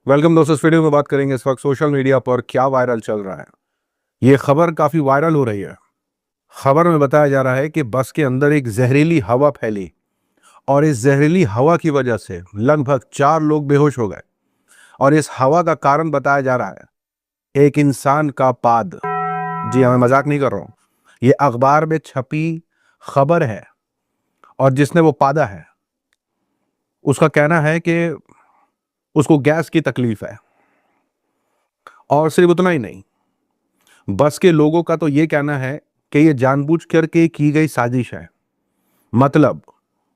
Welcome दोस्तों। इस video में बात करेंगे इस वक्त सोशल मीडिया पर क्या वायरल चल रहा है। ये खबर काफ़ी वायरल हो रही है। खबर में बताया जा रहा है कि बस के अंदर एक जहरीली हवा फैली और इस जहरीली हवा की वजह से लगभग 4 लोग बेहोश हो गए। और इस हवा का कारण बताया जा रहा है एक इंसान का पाद। जी हाँ, मैं मजाक नहीं कर रहा हूँ। ये अखबार में छपी खबर है और जिसने वो पादा है उसका कहना है कि उसको गैस की तकलीफ है। और सिर्फ उतना ही नहीं, बस के लोगों का तो ये कहना है कि ये जानबूझ करके की गई साजिश है। मतलब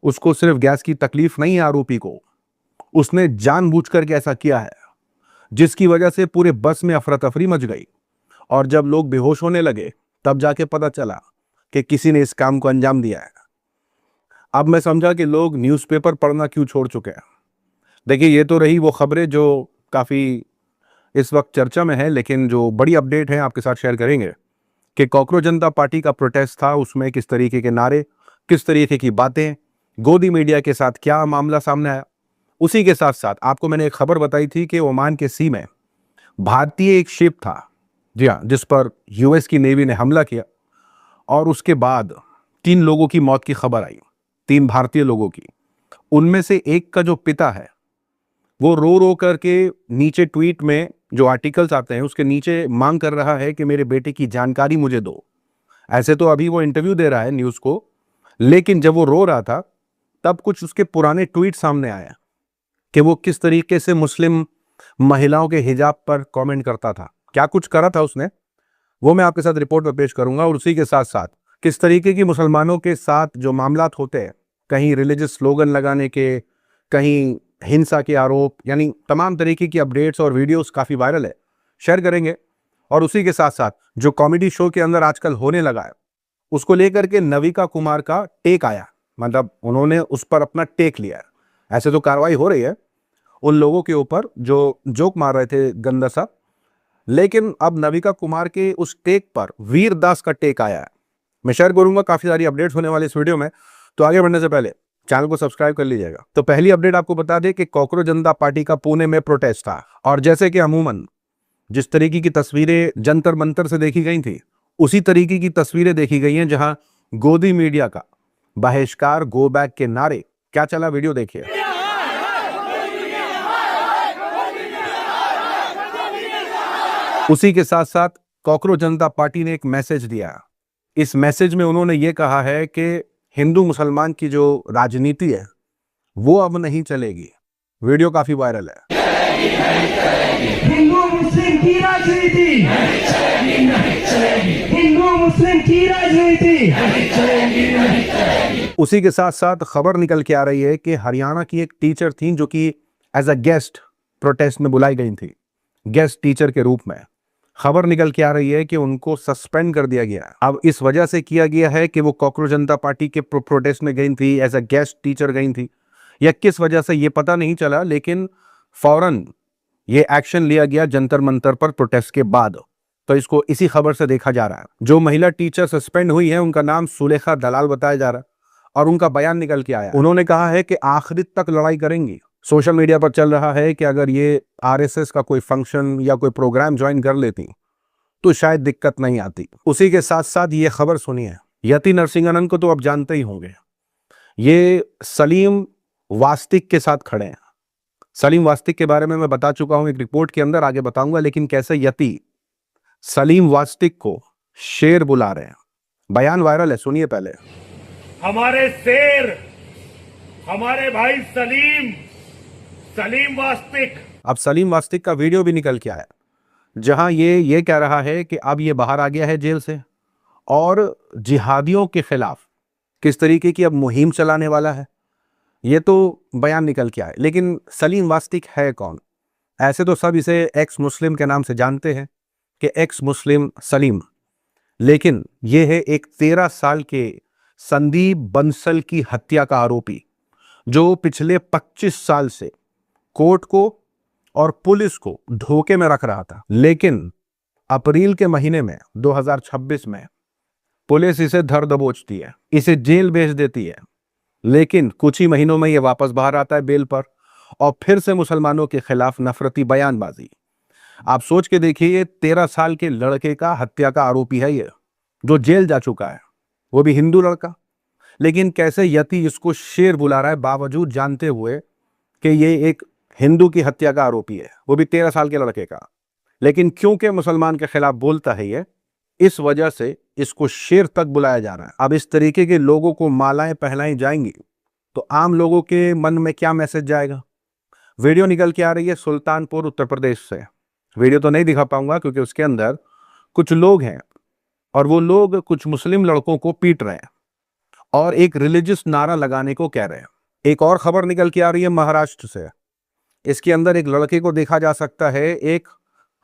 उसको सिर्फ गैस की तकलीफ नहीं है, आरोपी को उसने जानबूझ करके ऐसा किया है जिसकी वजह से पूरे बस में अफरा तफरी मच गई। और जब लोग बेहोश होने लगे तब जाके पता चला कि किसी ने इस काम को अंजाम दिया है। अब मैं समझा कि लोग न्यूज़पेपर पढ़ना क्यों छोड़ चुके हैं। देखिए, ये तो रही वो खबरें जो काफ़ी इस वक्त चर्चा में है, लेकिन जो बड़ी अपडेट है आपके साथ शेयर करेंगे कि कॉकरोच जनता पार्टी का प्रोटेस्ट था, उसमें किस तरीके के नारे, किस तरीके की बातें, गोदी मीडिया के साथ क्या मामला सामने आया। उसी के साथ साथ आपको मैंने एक खबर बताई थी कि ओमान के सी में भारतीय एक शिप था, जी हाँ, जिस पर यूएस की नेवी ने हमला किया और उसके बाद 3 लोगों की मौत की खबर आई, 3 भारतीय लोगों की। उनमें से एक का जो पिता है वो रो रो करके नीचे ट्वीट में जो आर्टिकल्स आते हैं उसके नीचे मांग कर रहा है कि मेरे बेटे की जानकारी मुझे दो। ऐसे तो अभी वो इंटरव्यू दे रहा है न्यूज़ को, लेकिन जब वो रो रहा था तब कुछ उसके पुराने ट्वीट सामने आया कि वो किस तरीके से मुस्लिम महिलाओं के हिजाब पर कमेंट करता था। क्या कुछ करा था उसने, वो मैं आपके साथ रिपोर्ट में पेश करूंगा। और उसी के साथ साथ किस तरीके की मुसलमानों के साथ जो मामलात होते हैं, कहीं रिलीजियस स्लोगन लगाने के, कहीं हिंसा के आरोप, यानी तमाम तरीके की अपडेट्स और वीडियोस काफ़ी वायरल है, शेयर करेंगे। और उसी के साथ साथ जो कॉमेडी शो के अंदर आजकल होने लगा है उसको लेकर के नविका कुमार का टेक आया, मतलब उन्होंने उस पर अपना टेक लिया है। ऐसे तो कार्रवाई हो रही है उन लोगों के ऊपर जो जोक मार रहे थे गंदा सा, लेकिन अब नविका कुमार के उस टेक पर वीर दास का टेक आया है। मैं शेयर करूंगा, काफी सारी अपडेट्स होने वाली इस वीडियो में। तो आगे बढ़ने से पहले चैनल को सब्सक्राइब कर लीजिएगा। तो पहली अपडेट आपको बता दें कि कॉकरोच जनता पार्टी का पुणे में प्रोटेस्ट था और जैसे कि अमूमन जिस तरीके की तस्वीरें जंतर मंतर से देखी गई थी उसी तरीके की तस्वीरें देखी गई हैं जहां गोदी मीडिया का बहिष्कार, गो बैक के नारे। क्या चला, वीडियो देखिए। उसी के साथ साथ कॉकरोच जनता पार्टी ने एक मैसेज दिया। इस मैसेज में उन्होंने ये कहा है कि हिंदू मुसलमान की जो राजनीति है वो अब नहीं चलेगी। वीडियो काफी वायरल है। हिंदू मुस्लिम की राजनीति, हिंदू मुस्लिम की राजनीति। उसी के साथ साथ खबर निकल के आ रही है कि हरियाणा की एक टीचर थी जो कि एज अ गेस्ट प्रोटेस्ट में बुलाई गई थी, गेस्ट टीचर के रूप में। खबर निकल के आ रही है कि उनको सस्पेंड कर दिया गया। अब इस वजह से किया गया है कि वो कॉकरोच जनता पार्टी के प्रोटेस्ट में गई थी, एज अ गेस्ट टीचर गई थी, या किस वजह से ये पता नहीं चला, लेकिन फौरन ये एक्शन लिया गया जंतर मंतर पर प्रोटेस्ट के बाद। तो इसको इसी खबर से देखा जा रहा है। जो महिला टीचर सस्पेंड हुई है उनका नाम सुलेखा दलाल बताया जा रहा है और उनका बयान निकल के आया। उन्होंने कहा है कि आखिरी तक लड़ाई करेंगी। सोशल मीडिया पर चल रहा है कि अगर ये आरएसएस का कोई फंक्शन या कोई प्रोग्राम ज्वाइन कर लेती तो शायद दिक्कत नहीं आती। उसी के साथ साथ ये खबर सुनिए। यति नरसिंगनन को तो आप जानते ही होंगे, ये सलीम वास्तिक के साथ खड़े हैं। सलीम वास्तिक के बारे में मैं बता चुका हूं एक रिपोर्ट के अंदर, आगे बताऊंगा, लेकिन कैसे यति सलीम वास्तिक को शेर बुला रहे हैं। बयान वायरल है, सुनिए पहले। हमारे शेर, हमारे भाई सलीम वास्तिक। अब सलीम वास्तिक का वीडियो भी निकल के आया जहां ये कह रहा है कि अब ये बाहर आ गया है जेल से और जिहादियों के खिलाफ किस तरीके की अब मुहिम चलाने वाला है, ये तो बयान निकल के आए। लेकिन सलीम वास्तिक है कौन? ऐसे तो सब इसे एक्स मुस्लिम के नाम से जानते हैं कि एक्स मुस्लिम सलीम, लेकिन ये है एक 13 साल के संदीप बंसल की हत्या का आरोपी जो पिछले 25 साल से कोर्ट को और पुलिस को धोखे में रख रहा था। लेकिन अप्रैल के महीने में 2026 में पुलिस इसे धर दबोचती है, इसे जेल भेज देती है, लेकिन कुछ ही महीनों में ये वापस बाहर आता है बेल पर और फिर से मुसलमानों के खिलाफ नफरती बयानबाजी। आप सोच के देखिए, ये 13 साल के लड़के का हत्या का आरोपी है ये, जो जेल जा चुका है, वो भी हिंदू लड़का। लेकिन कैसे यति इसको शेर बुला रहा है, बावजूद जानते हुए कि ये एक हिंदू की हत्या का आरोपी है, वो भी 13 साल के लड़के का। लेकिन क्योंकि मुसलमान के खिलाफ बोलता है ये, इस वजह से इसको शेर तक बुलाया जा रहा है। अब इस तरीके के लोगों को मालाएं पहनाई जाएंगी तो आम लोगों के मन में क्या मैसेज जाएगा। वीडियो निकल के आ रही है सुल्तानपुर उत्तर प्रदेश से। वीडियो तो नहीं दिखा पाऊंगा क्योंकि उसके अंदर कुछ लोग हैं और वो लोग कुछ मुस्लिम लड़कों को पीट रहे हैं और एक रिलीजियस नारा लगाने को कह रहे हैं। एक और खबर निकल के आ रही है महाराष्ट्र से। इसके अंदर एक लड़के को देखा जा सकता है, एक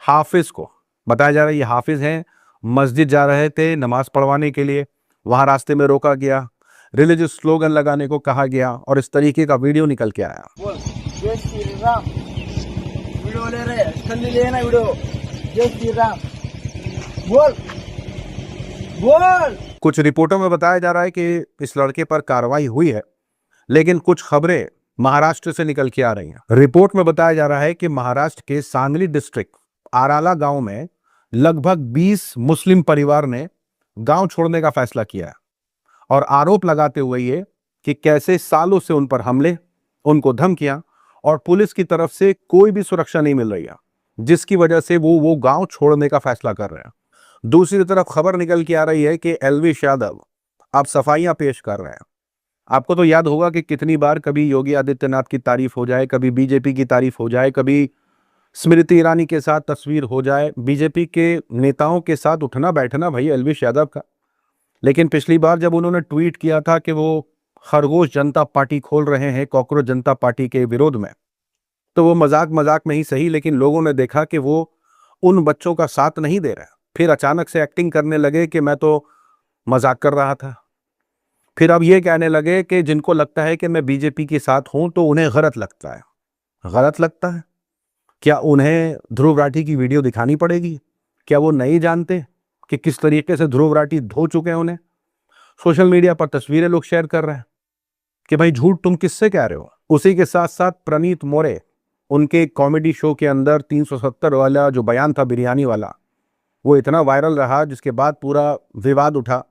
हाफिज को बताया जा रहा है, ये हाफिज हैं, मस्जिद जा रहे थे नमाज पढ़वाने के लिए, वहां रास्ते में रोका गया, रिलीजियस स्लोगन लगाने को कहा गया और इस तरीके का वीडियो निकल के आया। बोल जय श्री राम, वीडियो ले रहे ठंडी ले ना वीडियो, जय श्री राम बोल बोल। कुछ रिपोर्टों में बताया जा रहा है कि इस लड़के पर कार्रवाई हुई है, लेकिन कुछ खबरें महाराष्ट्र से निकल के आ रही हैं। रिपोर्ट में बताया जा रहा है कि महाराष्ट्र के सांगली डिस्ट्रिक्ट आराला गांव में लगभग 20 मुस्लिम परिवार ने गांव छोड़ने का फैसला किया है और आरोप लगाते हुए ये कि कैसे सालों से उन पर हमले, उनको धमकियां और पुलिस की तरफ से कोई भी सुरक्षा नहीं मिल रही है, जिसकी वजह से वो गांव छोड़ने का फैसला कर रहे हैं। दूसरी तरफ खबर निकल के आ रही है कि एलविश यादव अब सफाइयां पेश कर रहे हैं। आपको तो याद होगा कि कितनी बार कभी योगी आदित्यनाथ की तारीफ हो जाए, कभी बीजेपी की तारीफ हो जाए, कभी स्मृति ईरानी के साथ तस्वीर हो जाए, बीजेपी के नेताओं के साथ उठना बैठना भाई एलविश यादव का। लेकिन पिछली बार जब उन्होंने ट्वीट किया था कि वो खरगोश जनता पार्टी खोल रहे हैं कॉकरोच जनता पार्टी के विरोध में, तो वो मजाक मजाक में ही सही, लेकिन लोगों ने देखा कि वो उन बच्चों का साथ नहीं दे रहे। फिर अचानक से एक्टिंग करने लगे कि मैं तो मजाक कर रहा था। फिर अब ये कहने लगे कि जिनको लगता है कि मैं बीजेपी के साथ हूं तो उन्हें गलत लगता है। गलत लगता है क्या? उन्हें ध्रुव राठी की वीडियो दिखानी पड़ेगी? क्या वो नहीं जानते कि किस तरीके से ध्रुव राठी धो चुके हैं उन्हें? सोशल मीडिया पर तस्वीरें लोग शेयर कर रहे हैं कि भाई झूठ तुम किससे कह रहे हो। उसी के साथ साथ प्रणीत मोरे, उनके कॉमेडी शो के अंदर 370 वाला जो बयान था बिरयानी वाला, वो इतना वायरल रहा जिसके बाद पूरा विवाद उठा।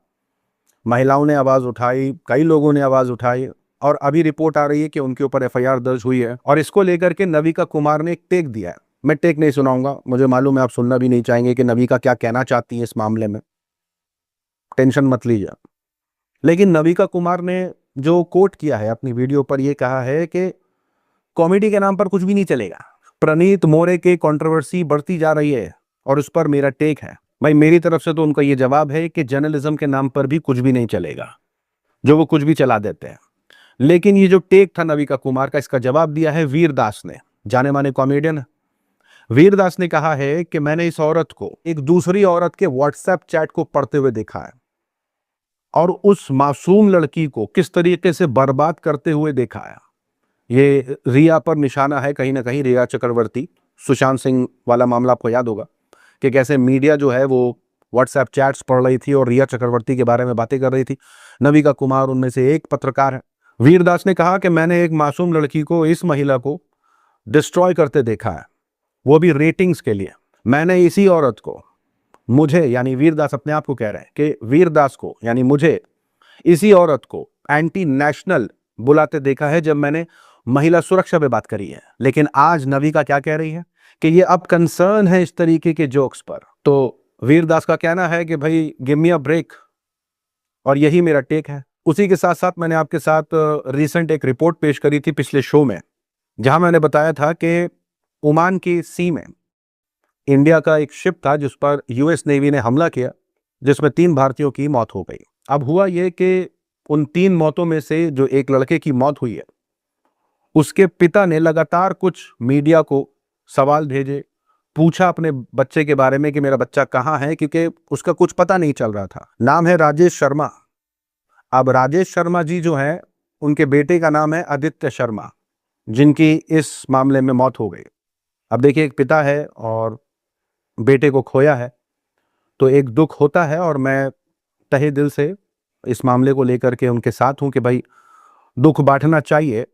महिलाओं ने आवाज उठाई, कई लोगों ने आवाज उठाई और अभी रिपोर्ट आ रही है कि उनके ऊपर एफआईआर दर्ज हुई है। और इसको लेकर के नविका कुमार ने एक टेक दिया है। मैं टेक नहीं सुनाऊंगा, मुझे मालूम है आप सुनना भी नहीं चाहेंगे कि नविका क्या कहना चाहती है इस मामले में, टेंशन मत लीजिए। लेकिन नविका कुमार ने जो कोट किया है अपनी वीडियो पर, यह कहा है कि कॉमेडी के नाम पर कुछ भी नहीं चलेगा। प्रणीत मोरे के कंट्रोवर्सी बढ़ती जा रही है और उस पर मेरा टेक है। भाई मेरी तरफ से तो उनका यह जवाब है कि जर्नलिज्म के नाम पर भी कुछ भी नहीं चलेगा, जो वो कुछ भी चला देते हैं। लेकिन ये जो टेक था नविका कुमार का, इसका जवाब दिया है वीरदास ने, जाने माने कॉमेडियन। वीरदास ने कहा है कि मैंने इस औरत को एक दूसरी औरत के व्हाट्सएप चैट को पढ़ते हुए देखा है और उस मासूम लड़की को किस तरीके से बर्बाद करते हुए देखा है। ये रिया पर निशाना है कहीं ना कहीं, रिया चक्रवर्ती, सुशांत सिंह वाला मामला आपको याद होगा कि कैसे मीडिया जो है वो व्हाट्सएप चैट्स पढ़ रही थी और रिया चक्रवर्ती के बारे में बातें कर रही थी। नविका कुमार उनमें से एक पत्रकार है। वीरदास ने कहा कि मैंने एक मासूम लड़की को, इस महिला को डिस्ट्रॉय करते देखा है, वो भी रेटिंग्स के लिए। मैंने इसी औरत को, मुझे यानी वीरदास अपने आप को कह रहे हैं कि वीरदास को यानी मुझे इसी औरत को एंटी नेशनल बुलाते देखा है जब मैंने महिला सुरक्षा पे बात करी है। लेकिन आज नविका क्या कह रही है कि ये अब कंसर्न है इस तरीके के जोक्स पर। तो वीरदास का कहना है कि भाई गिव मी अ ब्रेक, और यही मेरा टेक है। उसी के साथ साथ मैंने आपके साथ रिसेंट एक रिपोर्ट पेश करी थी पिछले शो में, जहां मैंने बताया था कि ओमान की सी में इंडिया का एक शिप था जिस पर यूएस नेवी ने हमला किया, जिसमें 3 भारतीयों की मौत हो गई। अब हुआ ये कि उन 3 मौतों में से जो एक लड़के की मौत हुई है, उसके पिता ने लगातार कुछ मीडिया को सवाल भेजे, पूछा अपने बच्चे के बारे में कि मेरा बच्चा कहाँ है, क्योंकि उसका कुछ पता नहीं चल रहा था। नाम है राजेश शर्मा। अब राजेश शर्मा जी जो हैं, उनके बेटे का नाम है आदित्य शर्मा, जिनकी इस मामले में मौत हो गई। अब देखिए, एक पिता है और बेटे को खोया है तो एक दुख होता है, और मैं तहे दिल से इस मामले को लेकर के उनके साथ हूं कि भाई दुख बांटना चाहिए।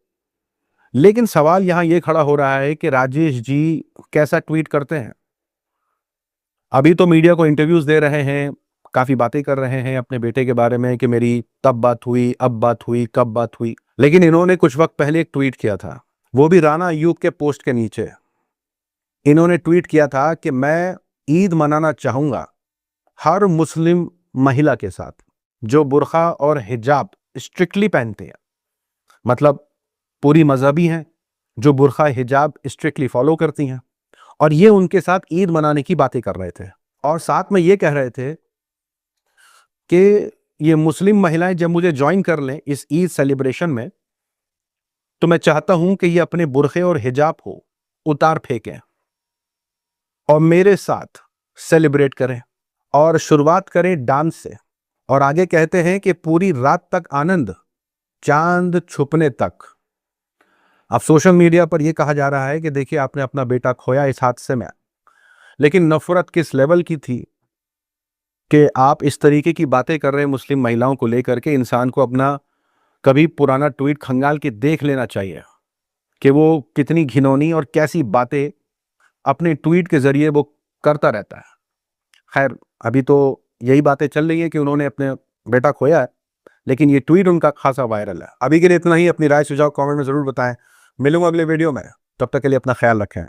लेकिन सवाल यहां यह खड़ा हो रहा है कि राजेश जी कैसा ट्वीट करते हैं। अभी तो मीडिया को इंटरव्यूज दे रहे हैं, काफी बातें कर रहे हैं अपने बेटे के बारे में कि मेरी तब बात हुई, अब बात हुई, कब बात हुई। लेकिन इन्होंने कुछ वक्त पहले एक ट्वीट किया था, वो भी राणा अय्यूब के पोस्ट के नीचे। इन्होंने ट्वीट किया था कि मैं ईद मनाना चाहूंगा हर मुस्लिम महिला के साथ जो बुर्का और हिजाब स्ट्रिक्टली पहनते हैं, मतलब पूरी मजहबी हैं, जो बुर्का हिजाब स्ट्रिक्टली फॉलो करती हैं, और ये उनके साथ ईद मनाने की बातें कर रहे थे। और साथ में ये कह रहे थे कि ये मुस्लिम महिलाएं जब मुझे ज्वाइन कर लें इस ईद सेलिब्रेशन में, तो मैं चाहता हूं कि ये अपने बुर्खे और हिजाब को उतार फेंकें और मेरे साथ सेलिब्रेट करें और शुरुआत करें डांस से। और आगे कहते हैं कि पूरी रात तक आनंद, चांद छुपने तक। अब सोशल मीडिया पर यह कहा जा रहा है कि देखिए आपने अपना बेटा खोया इस हादसे में, लेकिन नफरत किस लेवल की थी कि आप इस तरीके की बातें कर रहे हैं मुस्लिम महिलाओं को लेकर के। इंसान को अपना कभी पुराना ट्वीट खंगाल के देख लेना चाहिए कि वो कितनी घिनौनी और कैसी बातें अपने ट्वीट के जरिए वो करता रहता है। खैर, अभी तो यही बातें चल रही है कि उन्होंने अपने बेटा खोया है, लेकिन ये ट्वीट उनका खासा वायरल है। अभी के लिए इतना ही। अपनी राय सुझाव कमेंट में जरूर बताएं। मिलूंगा अगले वीडियो में, तब तक के लिए अपना ख्याल रखें।